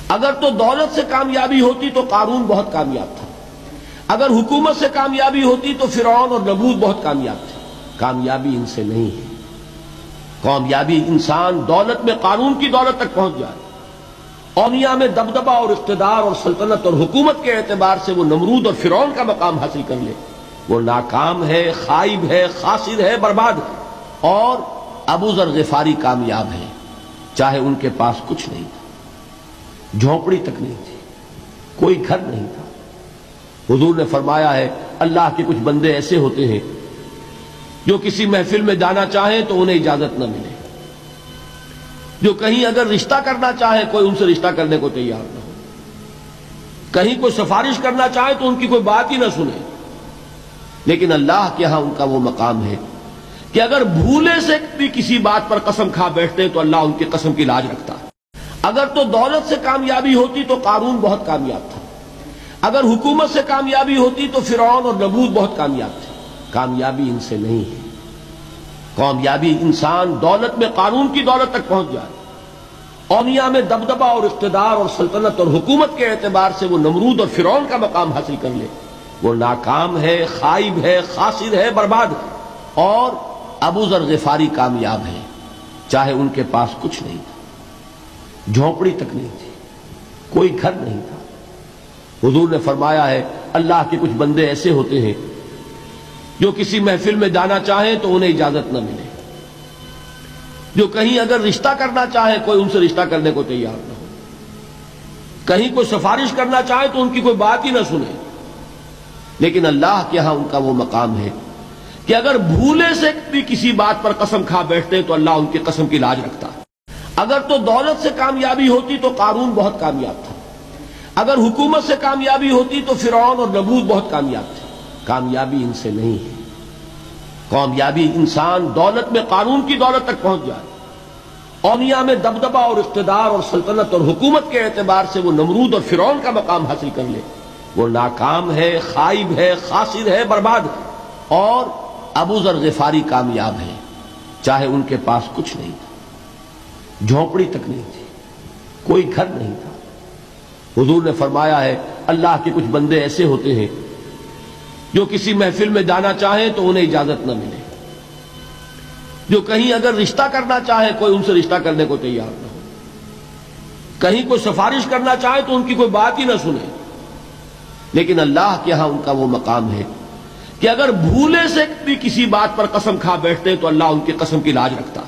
اگر تو دولت سے کامیابی ہوتی تو قارون بہت کامیاب تھا، اگر حکومت سے کامیابی ہوتی تو فرعون اور نمرود بہت کامیاب تھے۔ کامیابی ان سے نہیں ہے، کامیابی انسان دولت میں قارون کی دولت تک پہنچ جائے، دنیا میں دبدبہ اور اقتدار اور سلطنت اور حکومت کے اعتبار سے وہ نمرود اور فرعون کا مقام حاصل کر لے، وہ ناکام ہے، خائب ہے، خاسر ہے، برباد ہے۔ اور ابو ذر غفاری کامیاب ہے، چاہے ان کے پاس کچھ نہیں تھا، جھونپڑی تک نہیں تھی، کوئی گھر نہیں تھا۔ حضور نے فرمایا ہے اللہ کے کچھ بندے ایسے ہوتے ہیں جو کسی محفل میں جانا چاہیں تو انہیں اجازت نہ ملے، جو کہیں اگر رشتہ کرنا چاہے کوئی ان سے رشتہ کرنے کو تیار نہ ہو، کہیں کوئی سفارش کرنا چاہے تو ان کی کوئی بات ہی نہ سنے۔ لیکن اللہ کے ہاں ان کا وہ مقام ہے کہ اگر بھولے سے بھی کسی بات پر قسم کھا بیٹھتے تو اللہ ان کی قسم کی لاج رکھتا ہے۔ اگر تو دولت سے کامیابی ہوتی تو قارون بہت کامیاب تھا، اگر حکومت سے کامیابی ہوتی تو فرعون اور نمرود بہت کامیاب تھے۔ کامیابی ان سے نہیں ہے، کامیابی انسان دولت میں قارون کی دولت تک پہنچ جائے، دنیا میں دبدبہ اور اقتدار اور سلطنت اور حکومت کے اعتبار سے وہ نمرود اور فرعون کا مقام حاصل کر لے، وہ ناکام ہے، خائب ہے، خاسر ہے، برباد ہے۔ اور ابو ذر غفاری کامیاب ہے، چاہے ان کے پاس کچھ نہیں تھا، جھونپڑی تک نہیں تھی، کوئی گھر نہیں تھا۔ حضور نے فرمایا ہے اللہ کے کچھ بندے ایسے ہوتے ہیں جو کسی محفل میں جانا چاہیں تو انہیں اجازت نہ ملے، جو کہیں اگر رشتہ کرنا چاہے کوئی ان سے رشتہ کرنے کو تیار نہ ہو، کہیں کوئی سفارش کرنا چاہے تو ان کی کوئی بات ہی نہ سنے۔ لیکن اللہ کے ہاں ان کا وہ مقام ہے کہ اگر بھولے سے بھی کسی بات پر قسم کھا بیٹھتے تو اللہ ان کی قسم کی لاج رکھتا ہے۔ اگر تو دولت سے کامیابی ہوتی تو قارون بہت کامیاب تھا، اگر حکومت سے کامیابی ہوتی تو فرعون اور نمرود بہت کامیاب تھے۔ کامیابی ان سے نہیں ہے، کامیابی انسان دولت میں قارون کی دولت تک پہنچ جائے، دنیا میں دبدبہ اور اقتدار اور سلطنت اور حکومت کے اعتبار سے وہ نمرود اور فرعون کا مقام حاصل کر لے، وہ ناکام ہے، خائب ہے، خاسر ہے، برباد ہے۔ اور ابو ذر غفاری کامیاب ہے، چاہے ان کے پاس کچھ نہیں تھا، جھونپڑی تک نہیں تھی، کوئی گھر نہیں تھا۔ حضور نے فرمایا ہے اللہ کے کچھ بندے ایسے ہوتے ہیں جو کسی محفل میں جانا چاہیں تو انہیں اجازت نہ ملے، جو کہیں اگر رشتہ کرنا چاہے کوئی ان سے رشتہ کرنے کو تیار نہ ہو، کہیں کوئی سفارش کرنا چاہے تو ان کی کوئی بات ہی نہ سنے۔ لیکن اللہ کے ہاں ان کا وہ مقام ہے کہ اگر بھولے سے بھی کسی بات پر قسم کھا بیٹھتے تو اللہ ان کی قسم کی لاج رکھتا ہے۔